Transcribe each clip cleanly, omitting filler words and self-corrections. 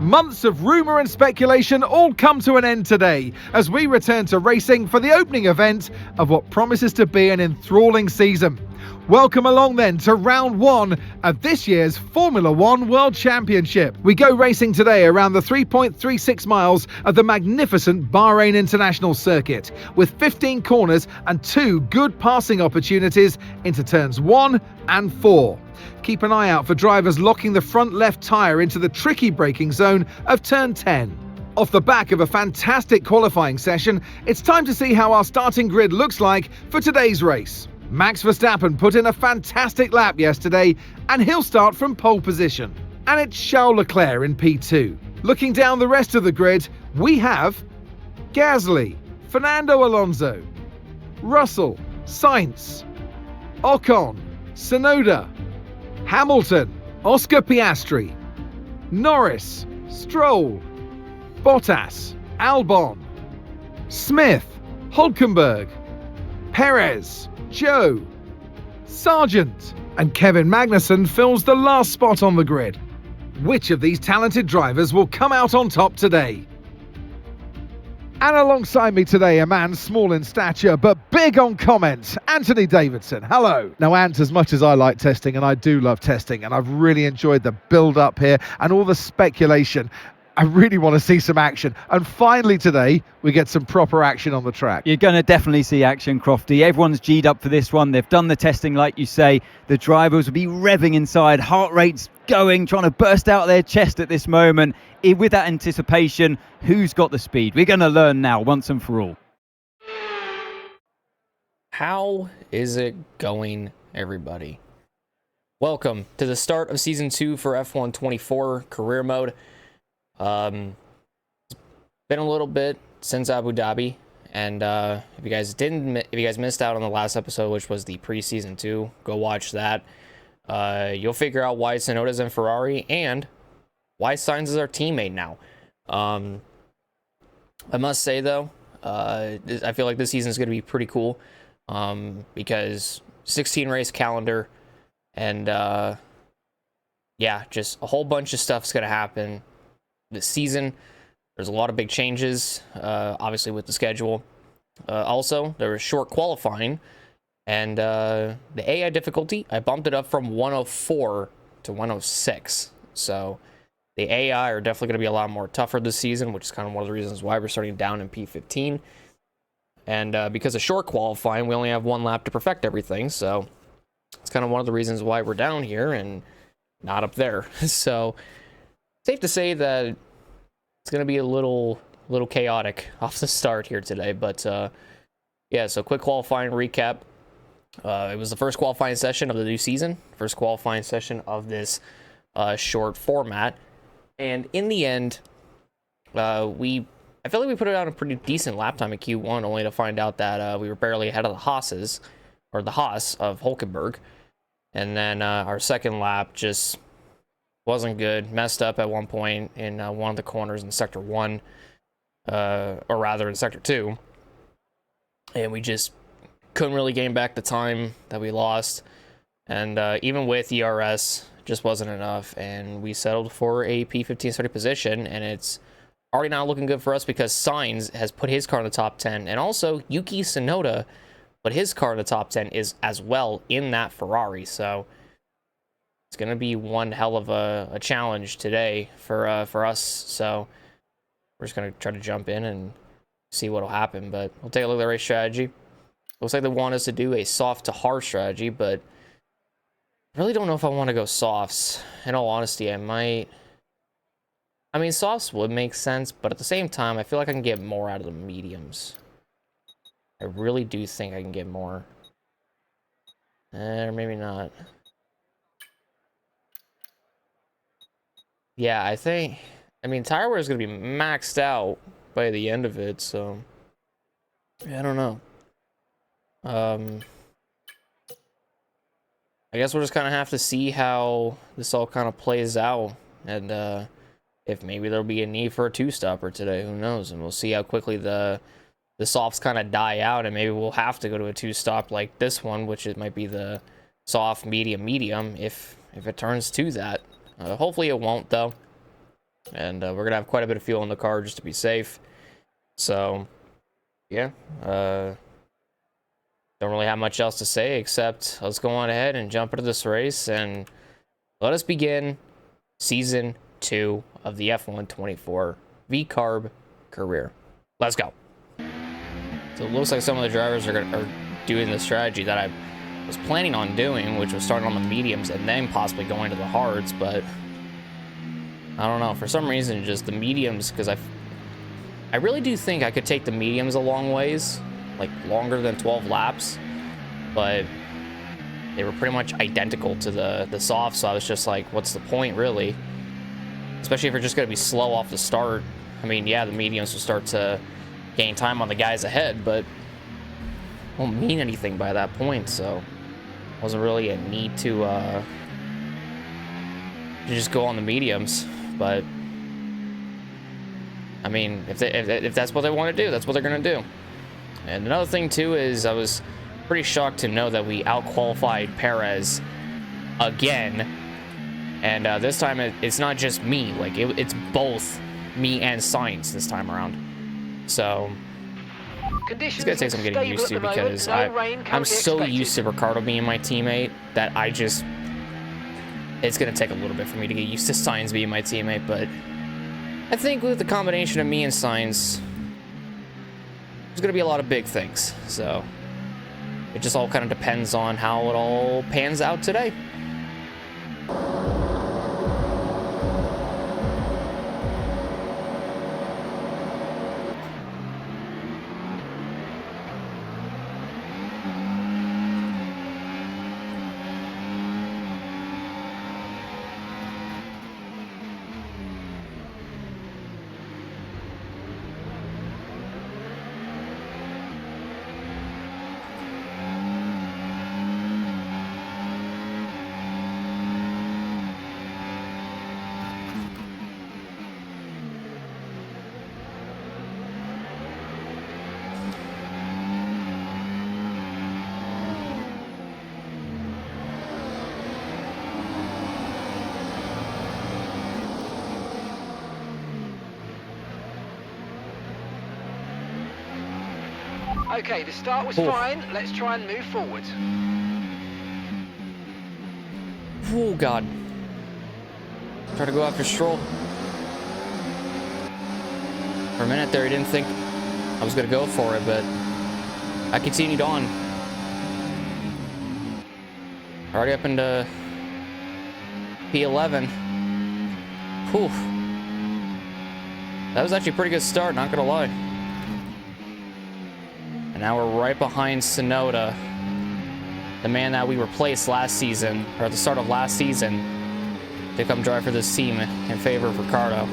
Months of rumour and speculation all come to an end today as we return to racing for the opening event of what promises to be an enthralling season. Welcome along then to round one of this year's Formula One World Championship. We go racing today around the 3.36 miles of the magnificent Bahrain International Circuit, with 15 corners and 2 good passing opportunities into turns 1 and 4. Keep an eye out for drivers locking the front left tyre into the tricky braking zone of turn 10. Off the back of a fantastic qualifying session, it's time to see how our starting grid looks like for today's race. Max Verstappen put in a fantastic lap yesterday, and he'll start from pole position. And it's Charles Leclerc in P2. Looking down the rest of the grid, we have Gasly, Fernando Alonso, Russell, Sainz, Ocon, Tsunoda, Hamilton, Oscar Piastri, Norris, Stroll, Bottas, Albon, Smith, Hülkenberg, Perez, Joe, Sargent, and Kevin Magnussen fills the last spot on the grid. Which of these talented drivers will come out on top today? And alongside me today, a man small in stature but big on comments, Anthony Davidson. Hello. Now, Ant, as much as I like testing, and I do love testing, and I've really enjoyed the build-up here and all the speculation, I really want to see some action. And finally today, we get some proper action on the track. You're going to definitely see action, Crofty. Everyone's G'd up for this one. They've done the testing, like you say. The drivers will be revving inside, heart rates going, trying to burst out their chest at this moment. With that anticipation, who's got the speed? We're going to learn now, once and for all. How is it going, everybody? Welcome to the start of Season 2 for F1 24 Career Mode. It's been a little bit since Abu Dhabi, and if you guys missed out on the last episode, which was the pre-season 2, go watch that. You'll figure out why Tsunoda's in Ferrari and why Sainz is our teammate now. I must say though, I feel like this season is going to be pretty cool, because 16 race calendar, and yeah, just a whole bunch of stuff's going to happen this season. There's a lot of big changes, obviously, with the schedule. Also, there was short qualifying, and the AI difficulty, I bumped it up from 104 to 106. So the AI are definitely going to be a lot more tougher this season, which is kind of one of the reasons why we're starting down in P15. And because of short qualifying, we only have 1 lap to perfect everything. So it's kind of one of the reasons why we're down here and not up there. So safe to say that it's going to be a little chaotic off the start here today. But yeah, so quick qualifying recap. It was the first qualifying session of the new season, first qualifying session of this short format. And in the end, I feel like we put it on a pretty decent lap time at Q1, only to find out that we were barely ahead of the Haas of Hülkenberg. And then our second lap just wasn't good, messed up at one point in one of the corners in Sector 1, or rather in Sector 2. And we just couldn't really gain back the time that we lost. And even with ERS, just wasn't enough. And we settled for a P15 starting position, and it's already not looking good for us because Sainz has put his car in the top 10. And also, Yuki Tsunoda put his car in the top 10 is as well in that Ferrari. So it's going to be one hell of a challenge today for us. So we're just going to try to jump in and see what will happen. But we'll take a look at the race strategy. Looks like they want us to do a soft to hard strategy, but I really don't know if I want to go softs. In all honesty, I might. I mean, softs would make sense, but at the same time, I feel like I can get more out of the mediums. I really do think I can get more. Or maybe not. Yeah, I mean, tire wear is going to be maxed out by the end of it, so yeah, I don't know. I guess we'll just kind of have to see how this all kind of plays out, and if maybe there'll be a need for a 2-stopper today, who knows? And we'll see how quickly the softs kind of die out, and maybe we'll have to go to a 2-stop like this one, which it might be the soft, medium, if it turns to that. Hopefully it won't, though. And we're going to have quite a bit of fuel in the car just to be safe. So, yeah. Don't really have much else to say except let's go on ahead and jump into this race and let us begin Season 2 of the F124 VCARB career. Let's go. So it looks like some of the drivers are doing the strategy that I was planning on doing, which was starting on the mediums and then possibly going to the hards, but I don't know. For some reason, just the mediums, because I really do think I could take the mediums a long ways, like longer than 12 laps, but they were pretty much identical to the softs, so I was just like, what's the point, really? Especially if you're just going to be slow off the start. I mean, yeah, the mediums will start to gain time on the guys ahead, but won't mean anything by that point, so wasn't really a need to just go on the mediums. But I mean, if that's what they want to do, that's what they're going to do. And another thing too is I was pretty shocked to know that we outqualified Perez again, and this time it's not just me, like it's both me and Sainz this time around. So it's gonna take some getting used to, because I'm so used to Ricardo being my teammate that it's gonna take a little bit for me to get used to Sainz being my teammate. But I think with the combination of me and Sainz, there's gonna be a lot of big things. So it just all kind of depends on how it all pans out today. Okay, the start was fine. Let's try and move forward. Oh, God. Try to go after Stroll. For a minute there, he didn't think I was going to go for it, but I continued on. Already up into P11. Whew. That was actually a pretty good start, not going to lie. And now we're right behind Tsunoda, the man that we replaced last season, or at the start of last season, to come drive for this team in favor of Ricardo.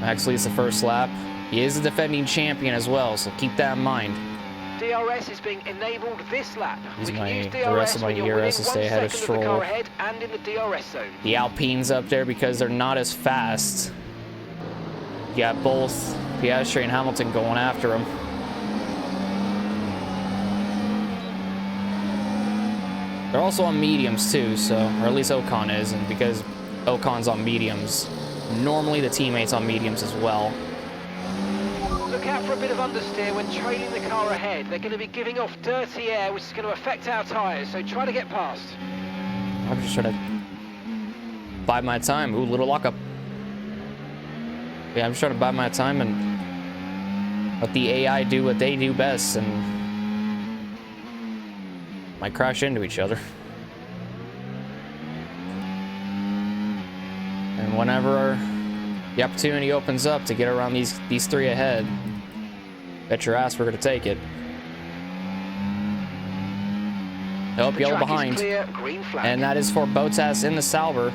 Max leads the first lap. He is the defending champion as well, so keep that in mind. DRS is being enabled this lap. Using the rest of my ERS to stay ahead of Stroll. And in the DRS zone. The Alpines up there because they're not as fast. You got both Piastri and Hamilton going after him. They're also on mediums too, so, or at least Ocon is, and because Ocon's on mediums, normally the teammates on mediums as well. Look out for a bit of understeer when trailing the car ahead. They're going to be giving off dirty air, which is going to affect our tyres, so try to get past. I'm just trying to bide my time. Ooh, little lockup. Yeah, I'm just trying to bide my time and let the AI do what they do best, and might crash into each other. And whenever the opportunity opens up to get around these three ahead, bet your ass we're going to take it. Nope, yellow behind. Clear, green flag. And that is for Bottas in the Sauber.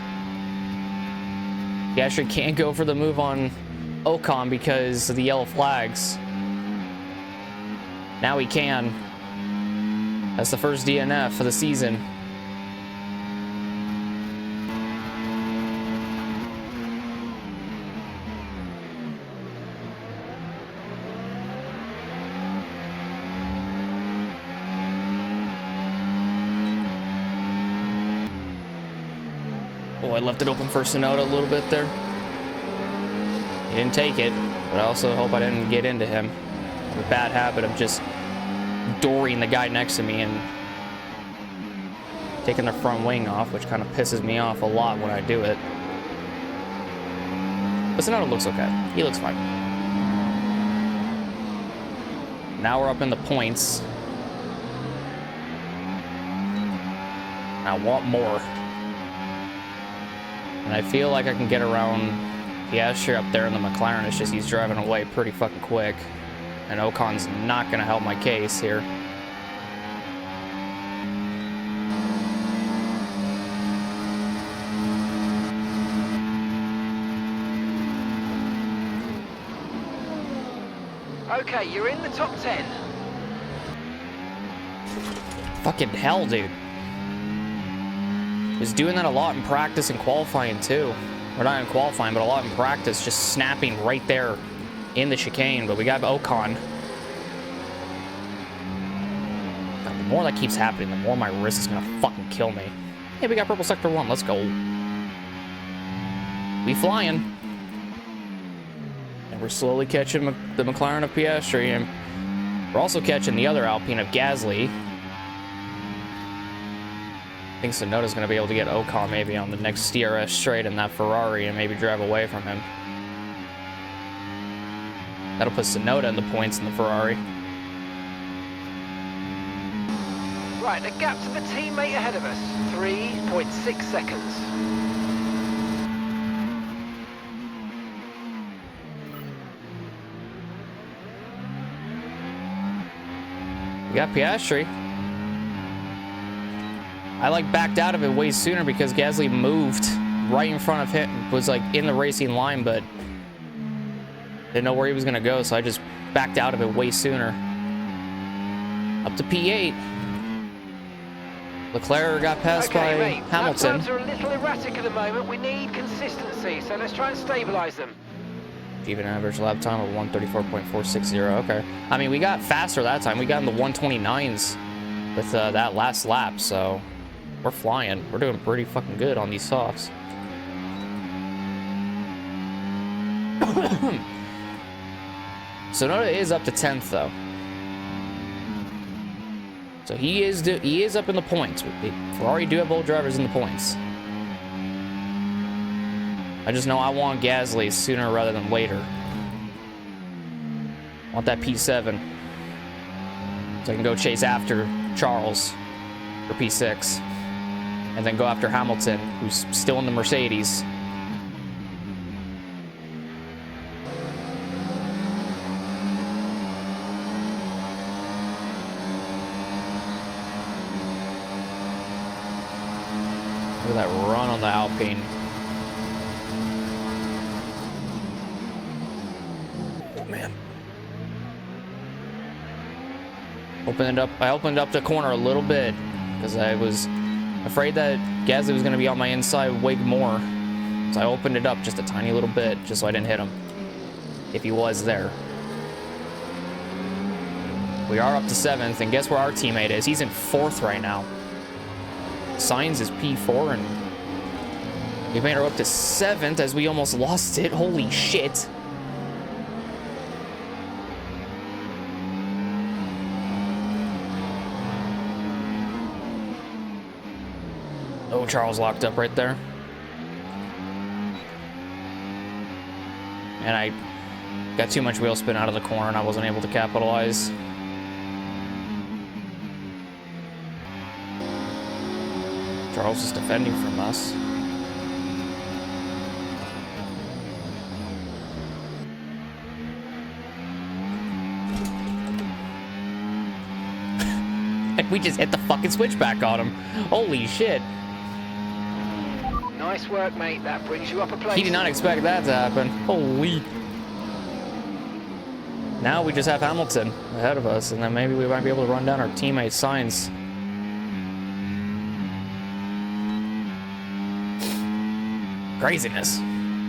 He actually can't go for the move on Ocon because of the yellow flags. Now he can. That's the first DNF for the season. Oh, I left it open for Sonoda a little bit there. He didn't take it, but I also hope I didn't get into him. I have a bad habit of just dooring the guy next to me and taking the front wing off, which kind of pisses me off a lot when I do it. But Sonoda looks okay. He looks fine. Now we're up in the points. I want more. And I feel like I can get around Piastri up there in the McLaren. It's just he's driving away pretty fucking quick. And Ocon's not going to help my case here. Okay, you're in the top 10. Fucking hell, dude. Was doing that a lot in practice and qualifying too. Or not in qualifying, but a lot in practice, just snapping right there in the chicane. But we got Ocon. God, the more that keeps happening, the more my wrist is gonna fucking kill me. Hey, we got purple sector 1. Let's go. We flying. And we're slowly catching the McLaren of Piastri, and we're also catching the other Alpine of Gasly. I think Sonoda's going to be able to get Ocon maybe on the next DRS straight in that Ferrari and maybe drive away from him. That'll put Sonoda in the points in the Ferrari. Right, the gap to the teammate ahead of us, 3.6 seconds. We got Piastri. I like backed out of it way sooner because Gasly moved right in front of him, was like in the racing line, but didn't know where he was gonna go, so I just backed out of it way sooner. Up to P8. Leclerc got passed by mate, Hamilton. Lap times are a little erratic at the moment. We need consistency, so let's try and stabilize them. Even average lap time of 134.460. Okay. I mean, we got faster that time. We got in the 129s with that last lap, so we're flying. We're doing pretty fucking good on these softs. Sonoda is up to 10th though, so he is up in the points. Ferrari do have both drivers in the points. I just know I want Gasly sooner rather than later. I want that P7 so I can go chase after Charles for P6 and then go after Hamilton, who's still in the Mercedes. Look at that run on the Alpine. Oh man. I opened up the corner a little bit because I was afraid that Gasly was going to be on my inside way more. So I opened it up just a tiny little bit just so I didn't hit him if he was there. We are up to 7th, and guess where our teammate is? He's in 4th right now. Sainz is P4, and we made her up to 7th as we almost lost it. Holy shit. Oh, Charles locked up right there. And I got too much wheel spin out of the corner and I wasn't able to capitalize. Charles is defending from us. And we just hit the fucking switchback on him. Holy shit. Nice work, mate. That brings you up a place. He did not expect that to happen. Holy. Now we just have Hamilton ahead of us, and then maybe we might be able to run down our teammate Sainz. Craziness.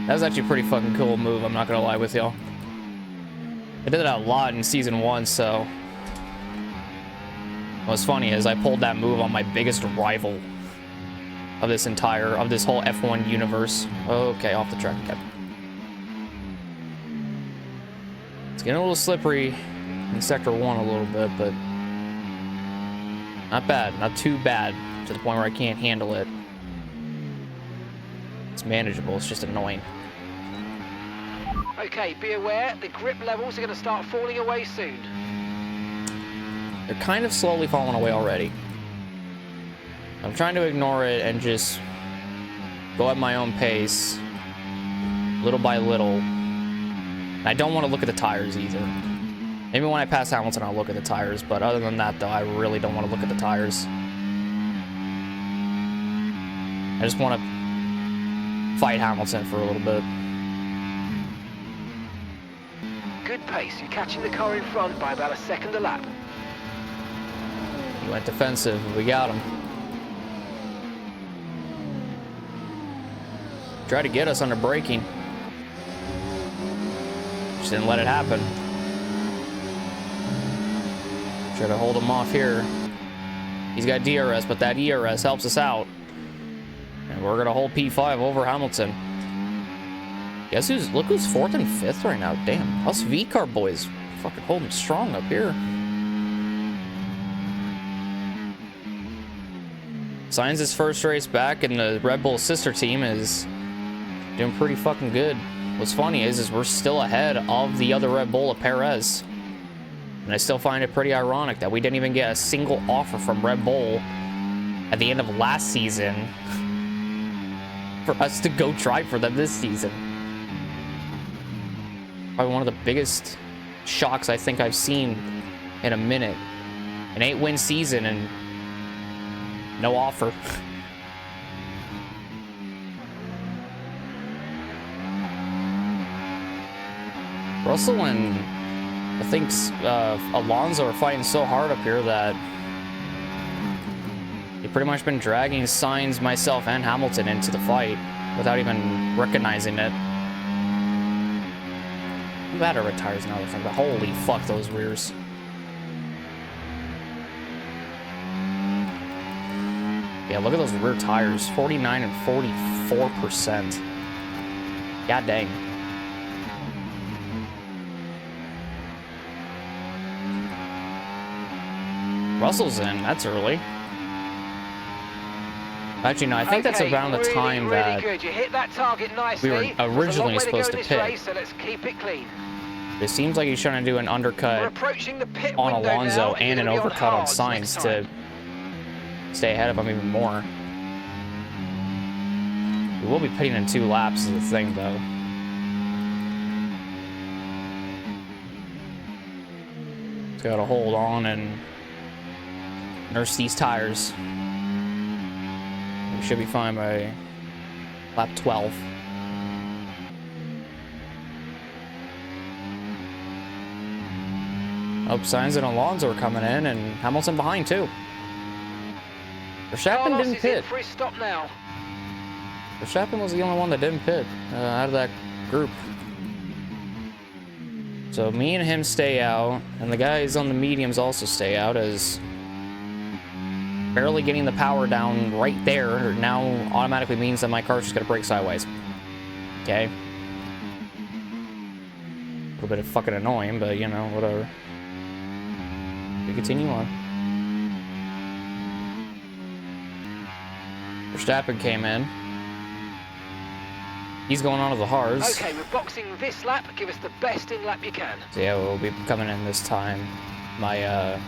That was actually a pretty fucking cool move, I'm not gonna lie with y'all. I did that a lot in season 1, so what's funny is I pulled that move on my biggest rival of this whole F1 universe. Okay, off the track again. It's getting a little slippery in sector 1 a little bit, but not bad, not too bad, to the point where I can't handle it. It's manageable, it's just annoying. Okay, be aware, the grip levels are going to start falling away soon. They're kind of slowly falling away already. I'm trying to ignore it and just go at my own pace, little by little. I don't want to look at the tires either. Maybe when I pass Hamilton, I'll look at the tires, but other than that, though, I really don't want to look at the tires. I just want to fight Hamilton for a little bit. Good pace, you're catching the car in front by about a second a lap. He went defensive, and we got him. Tried to get us under braking. Just didn't let it happen. Try to hold him off here. He's got DRS, but that ERS helps us out. And we're gonna hold P5 over Hamilton. Look who's 4th and 5th right now. Damn, us VCARB boys fucking holding strong up here. Sainz's first race back, and the Red Bull sister team is doing pretty fucking good. What's funny is we're still ahead of the other Red Bull of Perez. And I still find it pretty ironic that we didn't even get a single offer from Red Bull at the end of last season for us to go try for them this season. Probably one of the biggest shocks I think I've seen in a minute. An 8-win season and no offer. Russell and I think Alonso are fighting so hard up here that they've pretty much been dragging Sainz, myself, and Hamilton into the fight without even recognizing it. I'm glad our tires now, but holy fuck those rears. Yeah, look at those rear tires, 49 and 44%. God dang. Russell's in, that's early. Actually, no, I think that's around the time that you hit that target nicely. we were originally supposed to pit. Race, so let's keep it clean. It seems like he's trying to do an undercut on Alonso now, and an overcut on Sainz to stay ahead of him even more. We will be pitting in 2 laps is the thing, though. Just gotta hold on and nurse these tires. We should be fine by lap 12. Oh, Sainz and Alonso are coming in, and Hamilton behind too. Verstappen didn't pit. For his stop now. Verstappen was the only one that didn't pit out of that group. So me and him stay out, and the guys on the mediums also stay out, as barely getting the power down right there now automatically means that my car's just gonna brake sideways. Okay. A little bit of fucking annoying, but you know, whatever. We continue on. Verstappen came in. He's going on to the hards. Okay, we're boxing this lap. Give us the best in lap you can. So yeah, we'll be coming in this time. My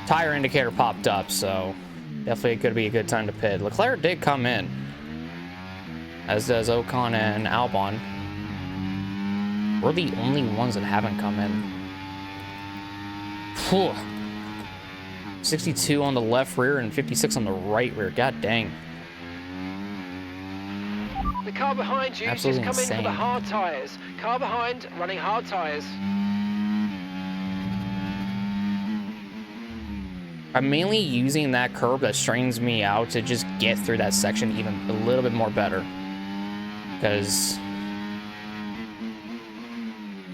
tire indicator popped up, so definitely could be a good time to pit. Leclerc did come in, as does Ocon and Albon. We're the only ones that haven't come in. Whew. 62 on the left rear and 56 on the right rear. God dang. The car behind you Absolutely just come insane. in for the hard tyres. Car behind, running hard tyres. I'm mainly using that curb that strains me out to just get through that section even a little bit more better. Because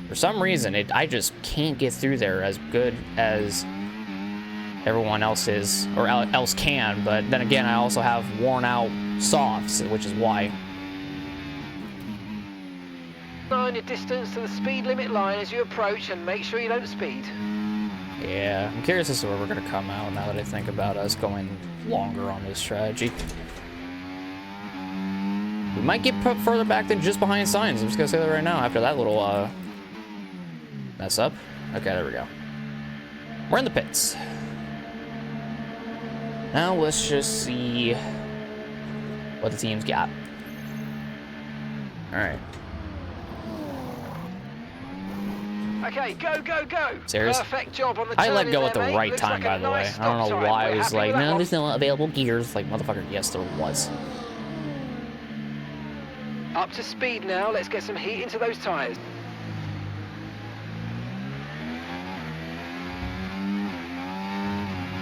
for some reason, I just can't get through there as good as everyone else is, or else can. But then again, I also have worn out softs, which is why. Line your distance to the speed limit line as you approach, and make sure you don't speed. Yeah, I'm curious as to where we're going to come out now that I think about us going longer on this strategy. We might get put further back than just behind signs. I'm just going to say that right now after that little mess up. Okay, there we go. We're in the pits. Now let's just see what the team's got. All right. Okay, go, go, go. Serious? Perfect job on the I let turn go in at the there, mate. right Looks time, like by a the way. nice I don't know stop time. why I We're was happy like, with that no, one. there's no available gears. Like, motherfucker, yes, there was. Up to speed now. Let's get some heat into those tyres.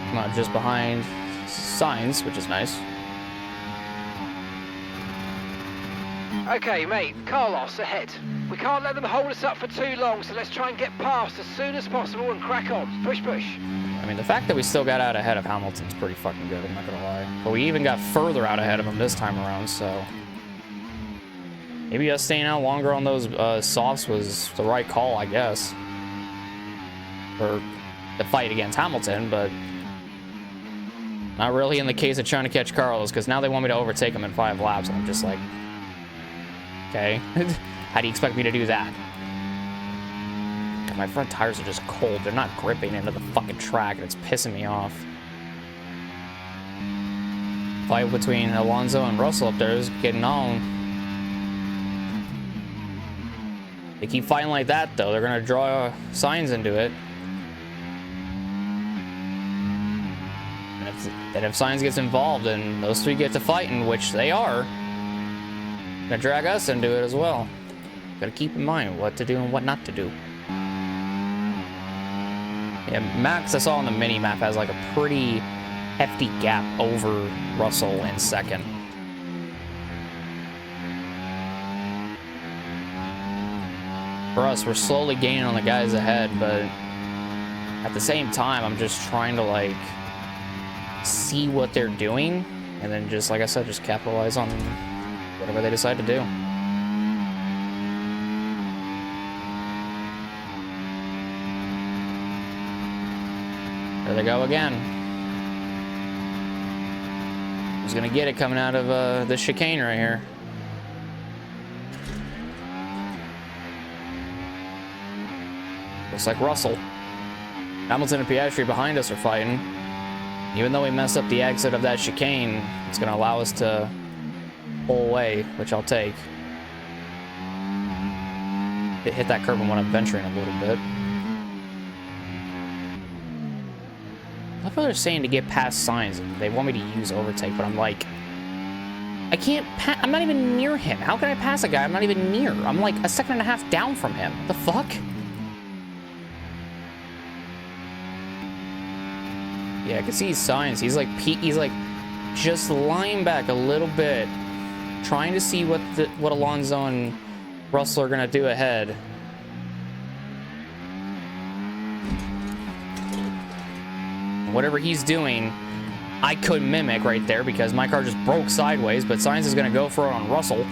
Come on, just behind signs, which is nice. Okay, mate. Carlos, ahead. We can't let them hold us up for too long, so let's try and get past as soon as possible and crack on. Push, push. I mean, the fact that we still got out ahead of Hamilton's pretty fucking good, I'm not gonna lie. But we even got further out ahead of him this time around, so... maybe us staying out longer on those softs was the right call, I guess. For the fight against Hamilton, but... not really in the case of trying to catch Carlos, because now they want me to overtake him in 5 laps, and I'm just like... okay. How do you expect me to do that? God, my front tires are just cold. They're not gripping into the fucking track, and it's pissing me off. Fight between Alonso and Russell up there is getting on. They keep fighting like that, though. They're going to draw signs into it. And if signs gets involved, then those three get to fighting, which they are. Gonna drag us into it as well. Gotta keep in mind what to do and what not to do. Yeah, Max, I saw on the mini map, has like a pretty hefty gap over Russell in second. For us, we're slowly gaining on the guys ahead, but at the same time, I'm just trying to like see what they're doing, and then just, like I said, just capitalize on whatever they decide to do. There they go again. Who's gonna get it coming out of the chicane right here? Looks like Russell. Hamilton and Piastri behind us are fighting. Even though we mess up the exit of that chicane, it's gonna allow us to pull away, which I'll take. It hit that curb and went up venturing a little bit. I thought they were saying to get past signs and they want me to use overtake, but I'm like, I can't I'm not even near him. How can I pass a guy I'm not even near? I'm like a second and a half down from him. The fuck? Yeah, I can see his signs. He's like just lying back a little bit, trying to see what Alonso and Russell are gonna do ahead. Whatever he's doing, I could mimic right there because my car just broke sideways, but Sainz is gonna go for it on Russell.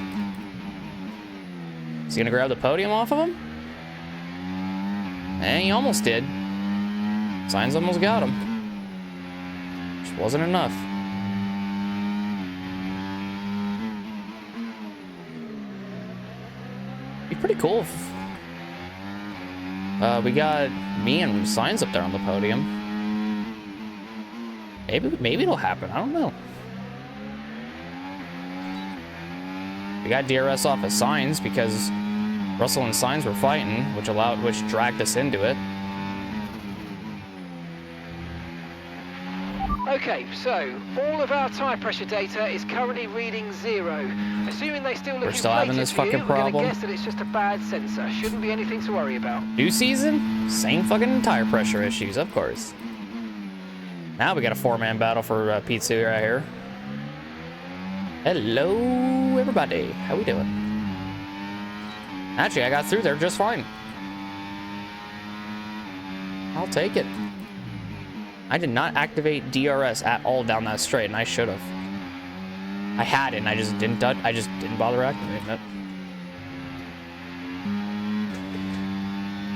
Is he gonna grab the podium off of him? And he almost did. Sainz almost got him. Which wasn't enough. Be pretty cool if we got me and Sainz up there on the podium. Maybe it'll happen. I don't know. We got DRS off of Sainz because Russell and Sainz were fighting, which dragged us into it. Okay, so all of our tyre pressure data is currently reading 0. Assuming they still look We're still having this fucking we're gonna problem. guess that it's just a bad sensor. Shouldn't be anything to worry about. New season, same fucking tire pressure issues, of course. Now we got a 4-man battle for P2 right here. Hello, everybody. How we doing? Actually, I got through there just fine. I'll take it. I did not activate DRS at all down that straight, and I should have. I had it, and I just didn't bother activating it.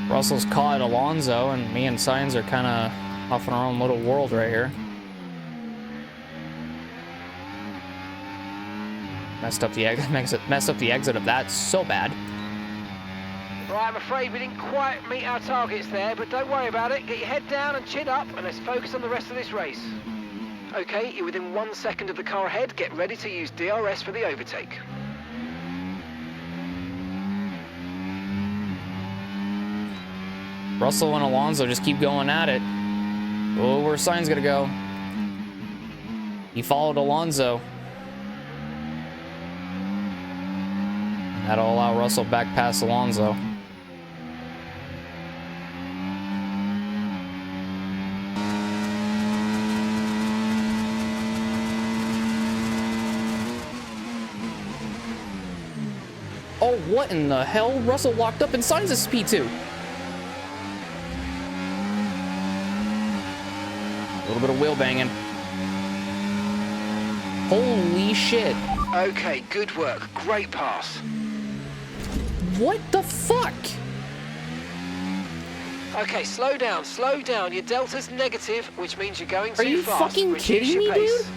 Russell's caught Alonso, and me and Sainz are kind of off in our own little world right here. Messed up the exit of that so bad. Right, I'm afraid we didn't quite meet our targets there, but don't worry about it. Get your head down and chin up, and let's focus on the rest of this race. Okay, you're within 1 second of the car ahead. Get ready to use DRS for the overtake. Russell and Alonso just keep going at it. Oh, where's Sainz gonna go? He followed Alonso. That'll allow Russell back past Alonso. Oh, what in the hell? Russell locked up in Sainz's P2. A little bit of wheel banging. Holy shit. Okay, good work. Great pass. What the fuck? Okay, slow down, slow down. Your delta's negative, which means you're going too fast. Are you fucking Reduce kidding your me, pace. dude?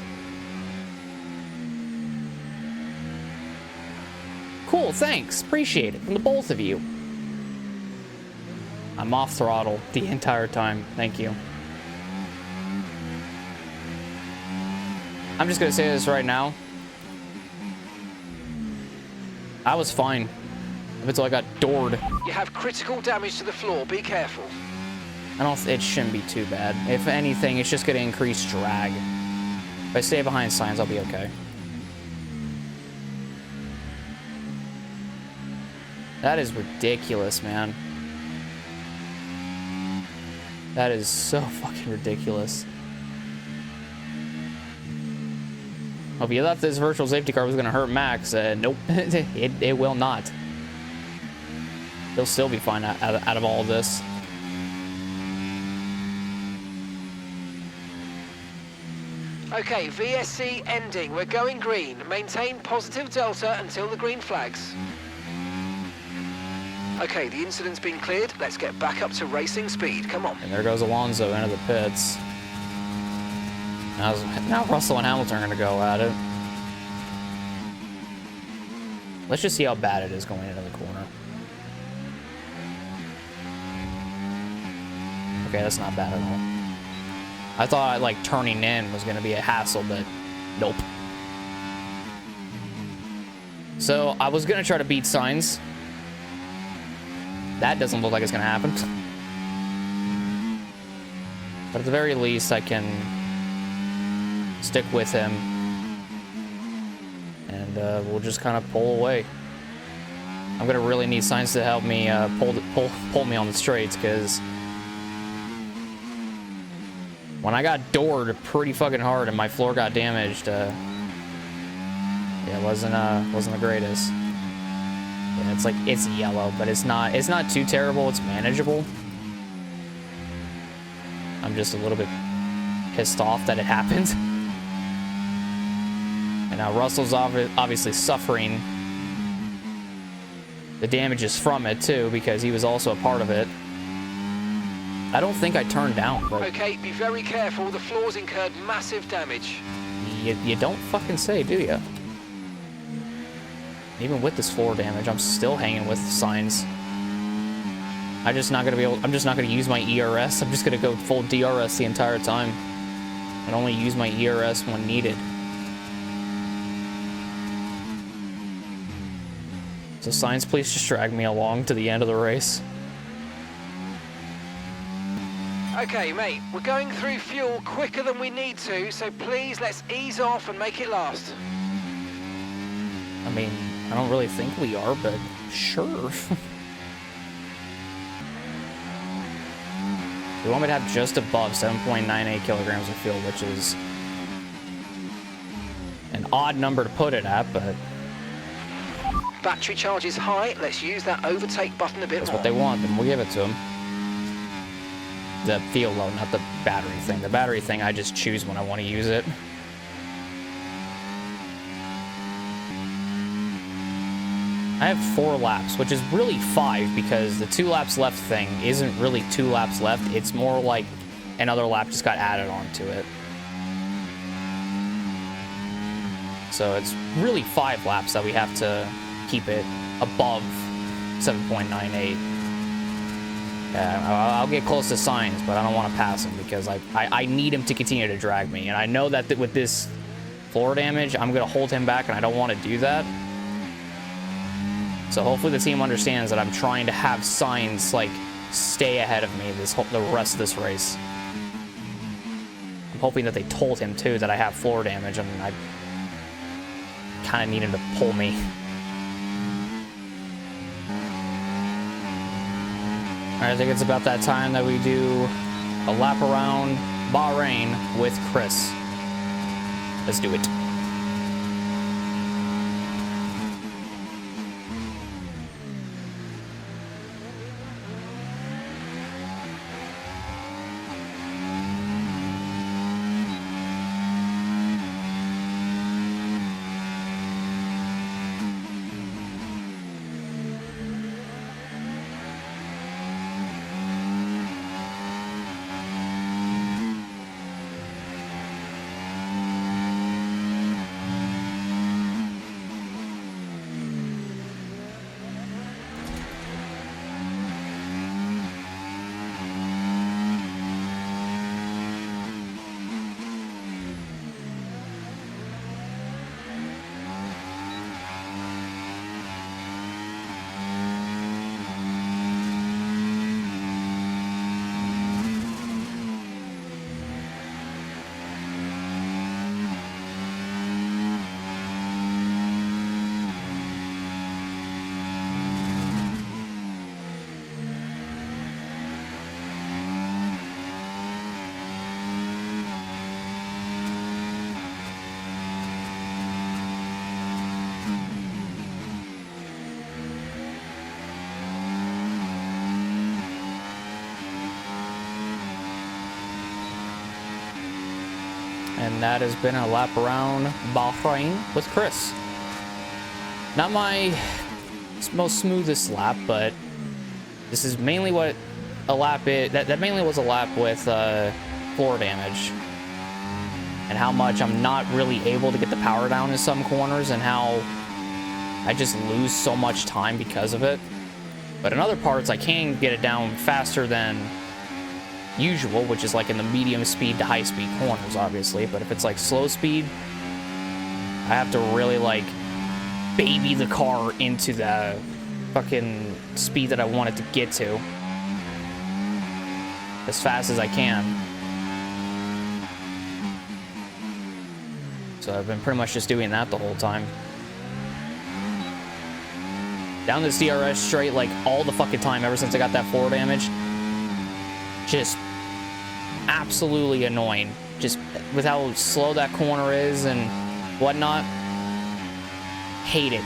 Cool, thanks. Appreciate it from the both of you. I'm off throttle the entire time. Thank you. I'm just gonna say this right now. I was fine until I got doored. You have critical damage to the floor. Be careful. It shouldn't be too bad. If anything, it's just gonna increase drag. If I stay behind Sainz, I'll be okay. That is ridiculous, man. That is so fucking ridiculous. Oh, if you thought this virtual safety car was gonna hurt Max, nope, it will not. He'll still be fine out of all of this. Okay, VSC ending. We're going green. Maintain positive delta until the green flags. Okay, the incident's been cleared. Let's get back up to racing speed. Come on. And there goes Alonso into the pits. Now Russell and Hamilton are going to go at it. Let's just see how bad it is going into the corner. Okay, that's not bad at all. I thought like turning in was going to be a hassle, but nope. So I was going to try to beat Sainz. That doesn't look like it's going to happen. But at the very least, I can stick with him. And we'll just kind of pull away. I'm going to really need Sainz to help me pull me on the straights, because when I got doored pretty fucking hard and my floor got damaged, yeah, it wasn't the greatest. Yeah, it's like, it's yellow, but it's not too terrible. It's manageable. I'm just a little bit pissed off that it happened. And now Russell's obviously suffering the damages from it too, because he was also a part of it. I don't think I turned down, but okay, be very careful. The floor's incurred massive damage. you don't fucking say, do you? Even with this floor damage, I'm still hanging with Sainz. I'm just not gonna use my ERS. I'm just gonna go full DRS the entire time, and only use my ERS when needed. So Sainz, please just drag me along to the end of the race. Okay, mate, we're going through fuel quicker than we need to, so please let's ease off and make it last. I mean, I don't really think we are, but sure. We want me to have just above 7.98 kilograms of fuel, which is an odd number to put it at, but battery charge is high. Let's use that overtake button a bit more. that's what they want, then we'll give it to them. The fuel load, not the battery thing. The battery thing, I just choose when I want to use it. I have 4 laps, which is really 5 because the 2 laps left thing isn't really 2 laps left. It's more like another lap just got added onto it. So it's really 5 laps that we have to keep it above 7.98. Yeah, I'll get close to Sainz, but I don't want to pass him because I need him to continue to drag me. And I know that with this floor damage, I'm going to hold him back, and I don't want to do that. So hopefully the team understands that I'm trying to have Sainz, like, stay ahead of me the rest of this race. I'm hoping that they told him, too, that I have floor damage, and I kind of need him to pull me. Alright, I think it's about that time that we do a lap around Bahrain with Chris. Let's do it. And that has been a lap around Bahrain with Chris. Not my most smoothest lap, but this is mainly what a lap is. That mainly was a lap with floor damage. And how much I'm not really able to get the power down in some corners, and how I just lose so much time because of it. But in other parts, I can get it down faster than usual, which is like in the medium speed to high speed corners, obviously. But if it's like slow speed, I have to really like baby the car into the fucking speed that I want it to get to as fast as I can. So I've been pretty much just doing that the whole time. Down this DRS straight like all the fucking time ever since I got that floor damage. Just absolutely annoying. Just with how slow that corner is and whatnot. Hate it.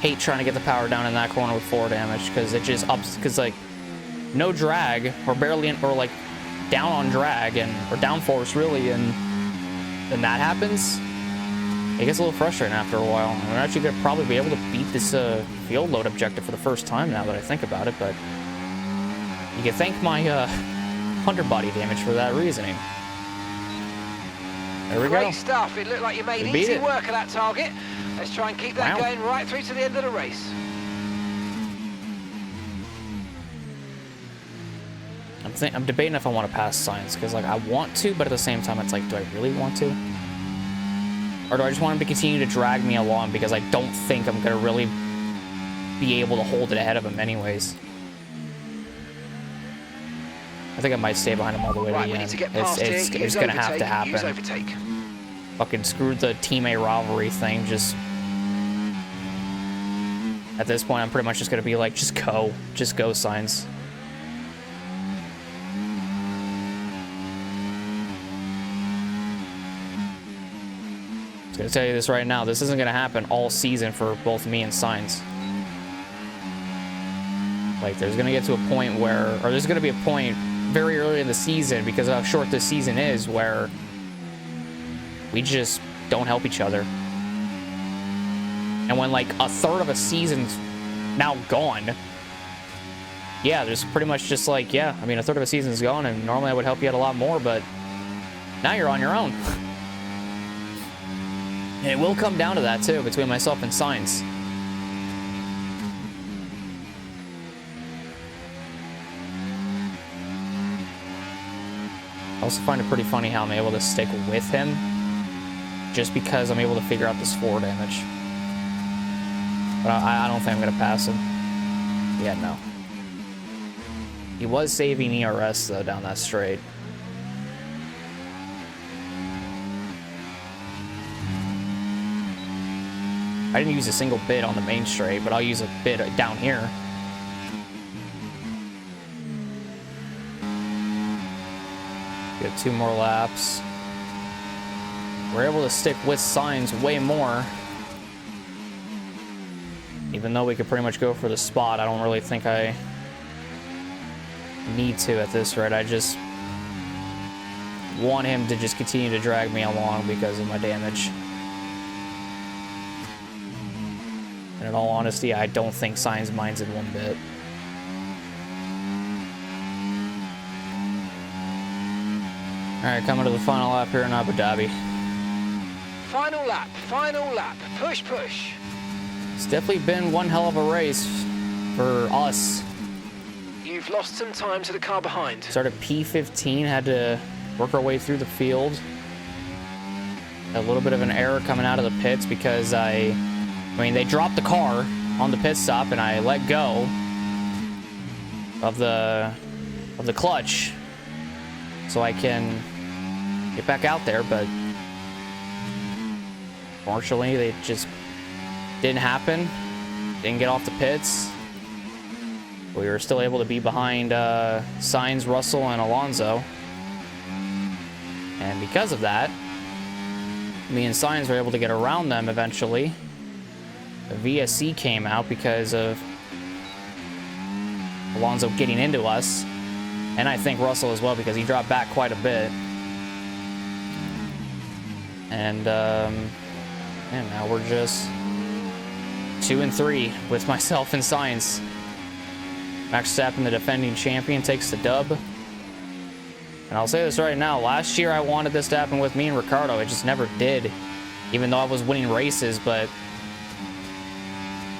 Hate trying to get the power down in that corner with floor damage, because it just ups, because like no drag or barely, or like down on drag and or downforce really, and then that happens. It gets a little frustrating after a while. I'm actually gonna probably be able to beat this field load objective for the first time now that I think about it, but you can thank my underbody damage for that reasoning. There we go. Great stuff. It looked like you made easy work of that target. Let's try and keep that going right through to the end of the race. I'm debating if I want to pass Sainz, because like I want to, but at the same time it's like, do I really want to? Or do I just want him to continue to drag me along, because I don't think I'm going to really be able to hold it ahead of him anyways. I think I might stay behind him all the way to the end. It's going to have to happen. Fucking screw the Team A rivalry thing. Just at this point, I'm pretty much just going to be like, just go. Just go, Sainz. I'm going to tell you this right now. This isn't going to happen all season for both me and Sainz. Like, there's going to get to a point where, or there's going to be a point very early in the season because of how short this season is, where we just don't help each other. And when like a third of a season's now gone, yeah, there's pretty much just like, yeah, I mean, a third of a season's gone, and normally I would help you out a lot more, but now you're on your own. And it will come down to that too, between myself and Sainz. I also find it pretty funny how I'm able to stick with him just because I'm able to figure out this floor damage. But I don't think I'm going to pass him. Yeah, no. He was saving ERS, though, down that straight. I didn't use a single bit on the main straight, but I'll use a bit down here. Get 2 more laps. We're able to stick with Sainz way more. Even though we could pretty much go for the spot, I don't really think I need to at this rate. I just want him to just continue to drag me along because of my damage. And in all honesty, I don't think Sainz minds it one bit. Alright, coming to the final lap here in Abu Dhabi. Final lap, final lap. Push, push. It's definitely been one hell of a race for us. You've lost some time to the car behind. Started P15, had to work our way through the field. A little bit of an error coming out of the pits because I mean, they dropped the car on the pit stop and I let go of the clutch so I can get back out there, but fortunately they just didn't happen. Didn't get off the pits. We were still able to be behind Sainz, Russell, and Alonso. And because of that, me and Sainz were able to get around them eventually. The VSC came out because of Alonso getting into us. And I think Russell as well because he dropped back quite a bit. And now we're just 2 and 3 with myself and Sainz. Max Verstappen, the defending champion, takes the dub. And I'll say this right now, last year I wanted this to happen with me and Ricardo. It just never did, even though I was winning races. But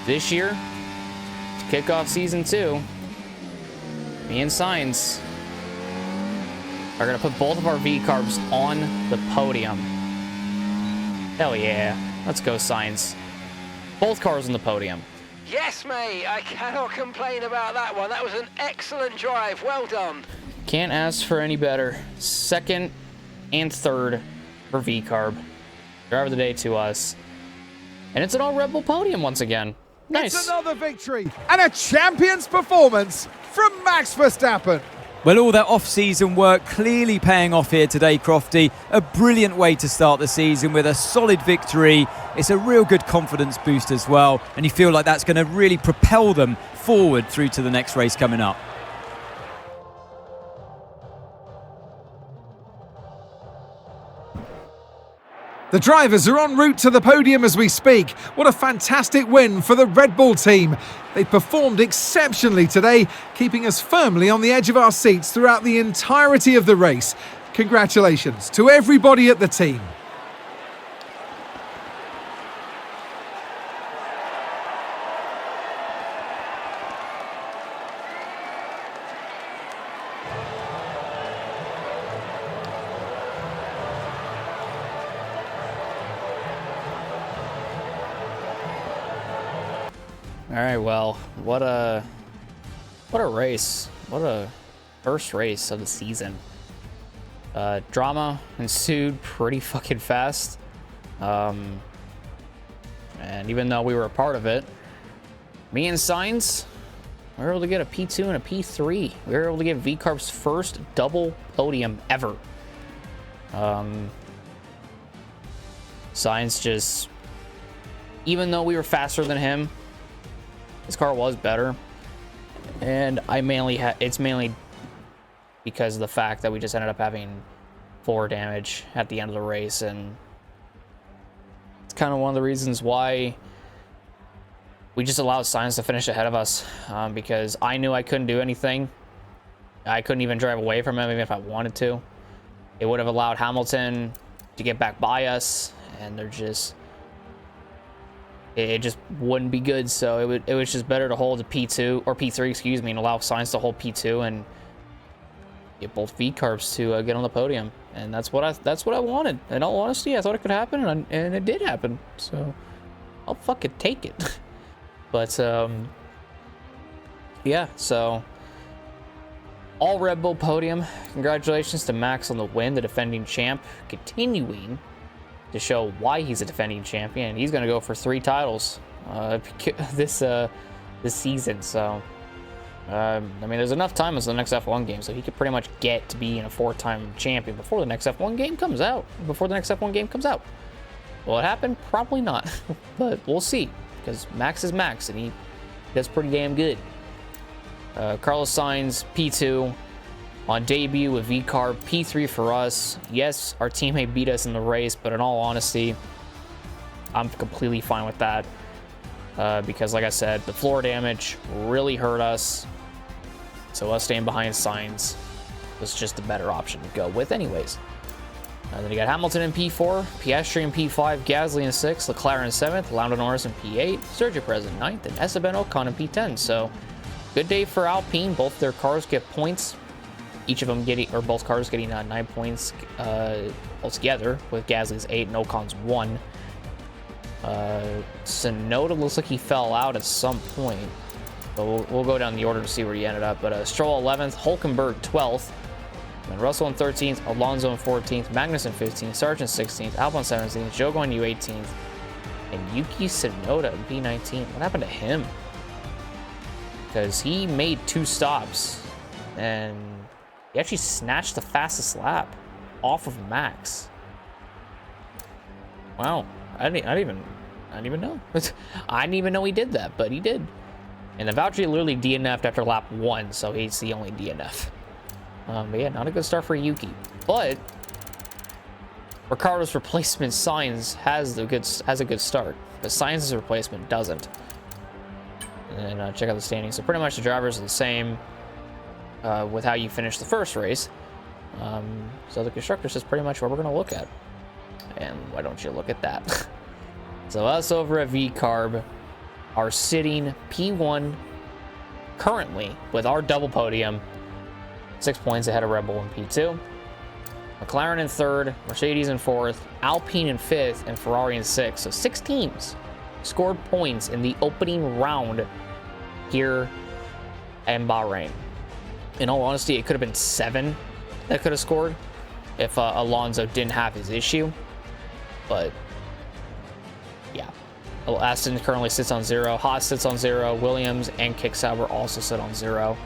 this year, to kick off season 2, me and Sainz are going to put both of our VCARBs on the podium. Hell yeah. Let's go, Sainz. Both cars on the podium. Yes, mate. I cannot complain about that one. That was an excellent drive. Well done. Can't ask for any better. 2nd and 3rd for VCARB. Driver of the day to us. And it's an all Red Bull podium once again. Nice. It's another victory and a champion's performance from Max Verstappen. Well, all that off-season work clearly paying off here today, Crofty. A brilliant way to start the season with a solid victory. It's a real good confidence boost as well, and you feel like that's going to really propel them forward through to the next race coming up. The drivers are en route to the podium as we speak. What a fantastic win for the Red Bull team. They performed exceptionally today, keeping us firmly on the edge of our seats throughout the entirety of the race. Congratulations to everybody at the team. All right, well, what a race. What a first race of the season. Drama ensued pretty fucking fast. And even though we were a part of it, me and Sainz, we were able to get a P2 and a P3. We were able to get VCARB's first double podium ever. Sainz just, even though we were faster than him, his car was better, and it's mainly because of the fact that we just ended up having floor damage at the end of the race, and it's kind of one of the reasons why we just allowed Sainz to finish ahead of us, because I knew I couldn't do anything. I couldn't even drive away from him even if I wanted to. It would have allowed Hamilton to get back by us, and they're just... it just wouldn't be good. So it was just better to hold the P2 or P3, excuse me, and allow Sainz to hold P2 and get both VCARBs to get on the podium. And that's what I wanted. In all honesty, I thought it could happen, and it did happen. So I'll fucking take it. But yeah, so all Red Bull podium. Congratulations to Max on the win, the defending champ, continuing to show why he's a defending champion. He's going to go for 3 titles this season. So I mean, there's enough time as the next F1 game, so he could pretty much get to being a 4-time champion before the next F1 game comes out. Will it happen? Probably not, but we'll see, because Max is Max, and he does pretty damn good. Carlos Sainz, P2 on debut with VCARB, P3 for us. Yes, our teammate beat us in the race, but in all honesty, I'm completely fine with that, because like I said, the floor damage really hurt us, so us staying behind Sainz was just the better option to go with anyways. And then you got Hamilton in P4, Piastri in P5, Gasly in 6th, Leclerc in 7th, Lando Norris in P8, Sergio Perez in 9th, and Esteban Ocon in P10. So good day for Alpine. Both their cars get points. Each of them getting, or both cars getting 9 points altogether, with Gasly's 8 and Ocon's 1. Tsunoda looks like he fell out at some point, but we'll go down the order to see where he ended up. But Stroll 11th, Hulkenberg 12th, and Russell in 13th, Alonso in 14th, Magnussen 15th, Sargent 16th, Albon 17th, Joe Guan Yu 18th, and Yuki Tsunoda in P19. What happened to him? Because he made 2 stops, and he actually snatched the fastest lap off of Max. Wow, I didn't even know. I didn't even know he did that, but he did. And the Valtteri literally DNF'd after lap 1, so he's the only DNF. But yeah, not a good start for Yuki. But Ricciardo's replacement Sainz has a good start, but Sainz's replacement doesn't. And check out the standings. So pretty much the drivers are the same with how you finish the first race. So the constructors is pretty much what we're going to look at. And why don't you look at that? So us over at VCARB are sitting P1 currently with our double podium, 6 points ahead of Red Bull in P2. McLaren in 3rd, Mercedes in 4th, Alpine in 5th, and Ferrari in 6th. So 6 teams scored points in the opening round here in Bahrain. In all honesty, it could have been 7 that could have scored if Alonso didn't have his issue. But yeah, Aston currently sits on 0, Haas sits on 0, Williams and Kicksauber also sit on 0.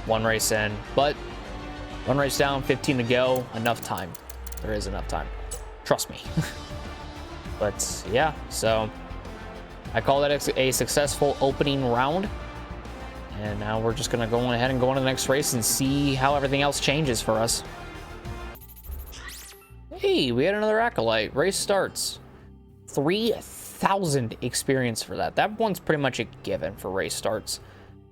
1 race in, but 1 race down, 15 to go. Enough time. There is enough time. Trust me. But yeah, so I call that a successful opening round. And now we're just going to go ahead and go on to the next race and see how everything else changes for us. Hey, we had another Acolyte. Race starts. 3,000 experience for that. That one's pretty much a given for race starts.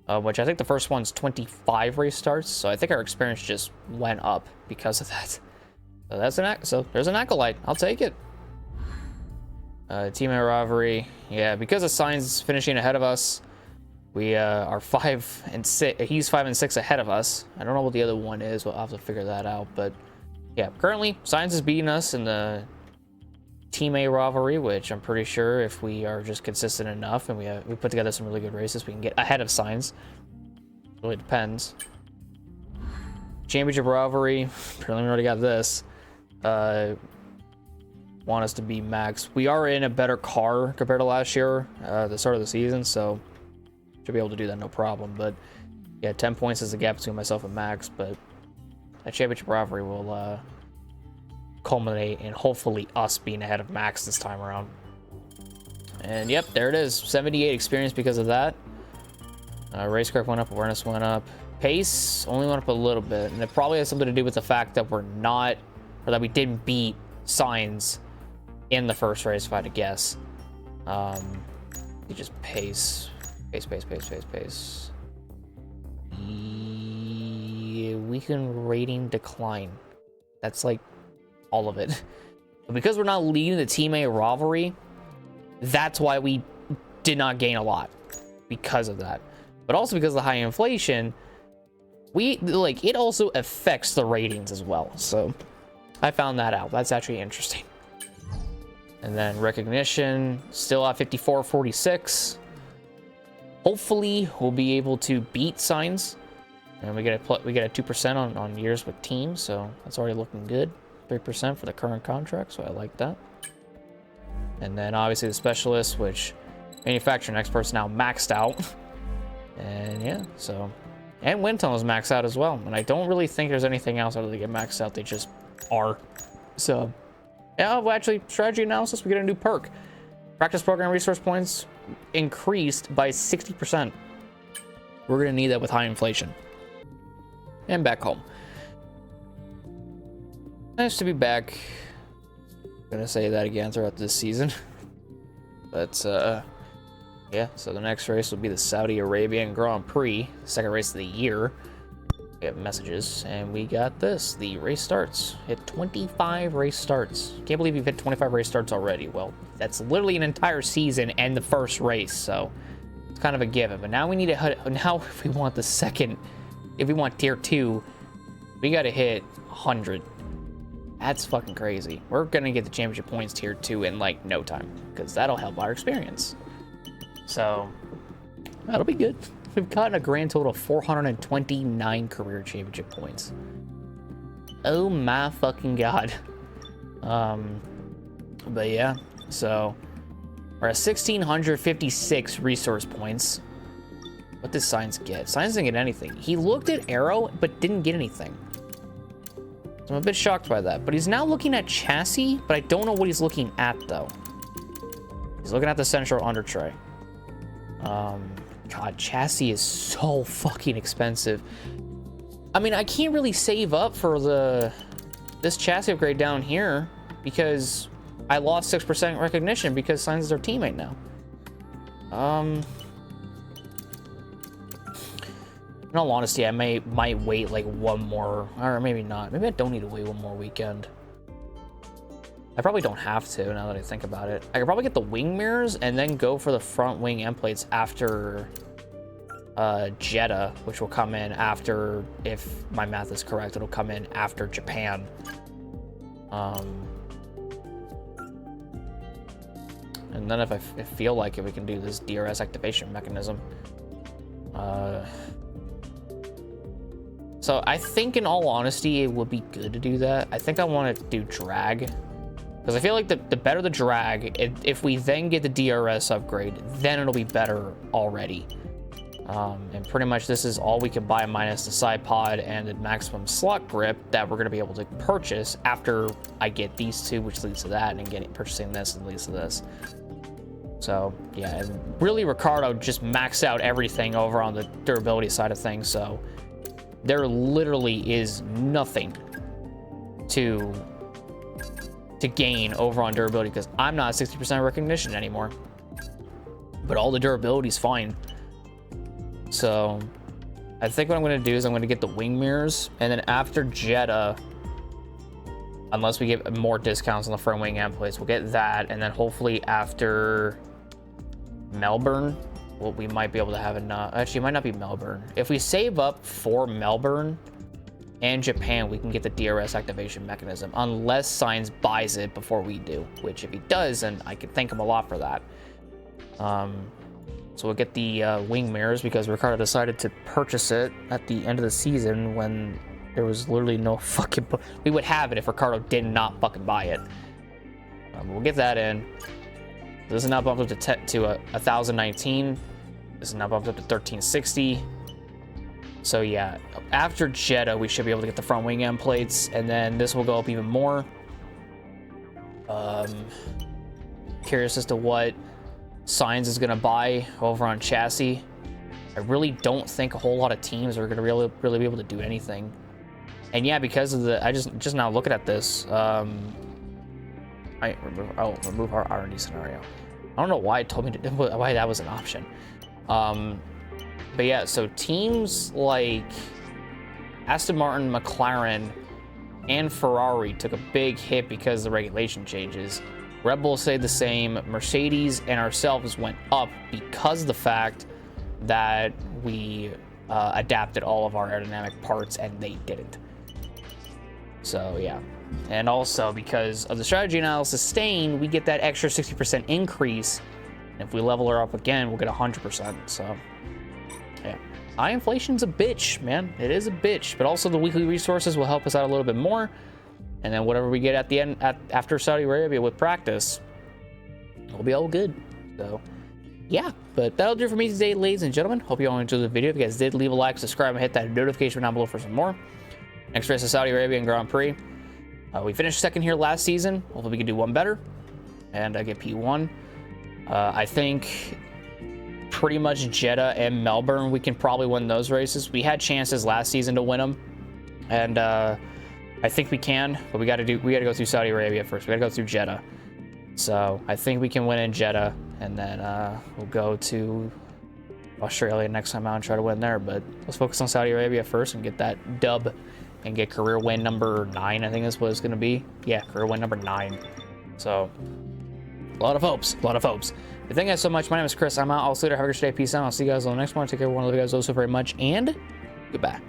Which I think the first one's 25 race starts, so I think our experience just went up because of that. So so there's an Acolyte. I'll take it. Teammate rivalry. Yeah, because of Sainz finishing ahead of us, we are 5 and 6. He's 5 and 6 ahead of us. I don't know what the other one is. We'll have to figure that out. But yeah, currently Sainz is beating us in the teammate rivalry, which I'm pretty sure if we are just consistent enough and we put together some really good races, we can get ahead of Sainz. It really depends. Championship rivalry, apparently we already got this. Want us to be Max. We are in a better car compared to last year, the start of the season, so should be able to do that no problem. But yeah, 10 points is the gap between myself and Max, but that championship rivalry will culminate in hopefully us being ahead of Max this time around. And yep, there it is. 78 experience because of that. Racecraft went up, awareness went up. Pace only went up a little bit, and it probably has something to do with the fact that that we didn't beat Sainz in the first race, if I had to guess. You just pace. Weekend rating decline. That's like all of it. But because we're not leading the teammate rivalry, that's why we did not gain a lot because of that. But also because of the high inflation, it also affects the ratings as well. So I found that out. That's actually interesting. And then recognition still at 54.46. Hopefully we'll be able to beat Sainz, and we get a 2% on years with teams, so that's already looking good. 3% for the current contract, so I like that. And then obviously the specialists, which manufacturing experts now maxed out. And yeah, so, and wind tunnel is maxed out as well. And I don't really think there's anything else other than get maxed out. They just are. So yeah, well, actually, strategy analysis, we get a new perk. Practice program resource points increased by 60%. We're gonna need that with high inflation. And back home. Nice to be back. I'm gonna say that again throughout this season. But yeah, so the next race will be the Saudi Arabian Grand Prix, second race of the year. We have messages, and we got this. The race starts. Hit 25 race starts. Can't believe you've hit 25 race starts already. Well, that's literally an entire season and the first race, so it's kind of a given. But now we need to hit, now if we want if we want tier 2, we got to hit 100. That's fucking crazy. We're going to get the championship points tier 2 in like no time, because that'll help our experience. So that'll be good. We've gotten a grand total of 429 career championship points. Oh my fucking god. But yeah, so we're at 1,656 resource points. What does Sainz get? Sainz didn't get anything. He looked at Arrow, but didn't get anything. So I'm a bit shocked by that. But he's now looking at chassis, but I don't know what he's looking at, though. He's looking at the central under tray. God, chassis is so fucking expensive. I mean, I can't really save up for this chassis upgrade down here because I lost 6% recognition because Sainz is our teammate now. In all honesty, I might wait like one more, or maybe not. Maybe I don't need to wait one more weekend. I probably don't have to now that I think about it. I could probably get the wing mirrors and then go for the front wing end plates after Jeddah, which will come in after, if my math is correct, it'll come in after Japan. And then if I feel like it, we can do this DRS activation mechanism. So I think in all honesty, it would be good to do that. I think I want to do drag. Because I feel like the better the drag, if we then get the DRS upgrade, then it'll be better already. And pretty much this is all we can buy minus the side pod and the maximum slot grip that we're going to be able to purchase after I get these two, which leads to that, and purchasing this and leads to this. So yeah, and really Ricardo just maxed out everything over on the durability side of things, so there literally is nothing to gain over on durability because I'm not 60% recognition anymore. But all the durability is fine. So I think what I'm going to do is I'm going to get the wing mirrors, and then after Jeddah, unless we get more discounts on the front wing end plates, we'll get that, and then hopefully after Melbourne, well, we might be able to have enough. Actually, it might not be Melbourne. If we save up for Melbourne and Japan, we can get the DRS activation mechanism, unless Sainz buys it before we do, which if he does, then I could thank him a lot for that. So we'll get the wing mirrors because Ricardo decided to purchase it at the end of the season when there was literally no fucking... We would have it if Ricardo did not fucking buy it. We'll get that in. This is now bumped up to 1,019. This is now bumped up to 1,360. So yeah, after Jeddah, we should be able to get the front wing end plates, and then this will go up even more. Curious as to what Sainz is going to buy over on chassis. I I really don't think a whole lot of teams are going to really be able to do anything. And yeah, because of the, I just now looking at this, remove our R&D scenario. I don't know why it told me to, why that was an option. But yeah, so teams like Aston Martin, McLaren, and Ferrari took a big hit because of the regulation changes. Red Bull stayed the same. Mercedes and ourselves went up because of the fact that we adapted all of our aerodynamic parts and they didn't. So yeah. And also because of the strategy analysis staying, we get that extra 60% increase. And if we level her up again, we'll get 100%. So yeah. High inflation's a bitch, man. It is a bitch. But also the weekly resources will help us out a little bit more. And then whatever we get at the end, after Saudi Arabia with practice, it'll be all good. So yeah, but that'll do it for me today, ladies and gentlemen. Hope you all enjoyed the video. If you guys did, leave a like, subscribe, and hit that notification down below for some more. Next race is Saudi Arabian Grand Prix. We finished second here last season. Hopefully we can do one better and get P1. I think pretty much Jeddah and Melbourne, we can probably win those races. We had chances last season to win them, and I think we can, but we got to go through Saudi Arabia first. We got to go through Jeddah. So I think we can win in Jeddah, and then we'll go to Australia next time out and try to win there. But let's focus on Saudi Arabia first and get that dub and get career win number 9. I think that's what it's going to be. Yeah, career win number 9. So a lot of hopes, a lot of hopes. But thank you guys so much. My name is Chris. I'm out. I'll see you later. Have a good day. Peace out. I'll see you guys on the next one. Take care of one of you guys also very much, and goodbye.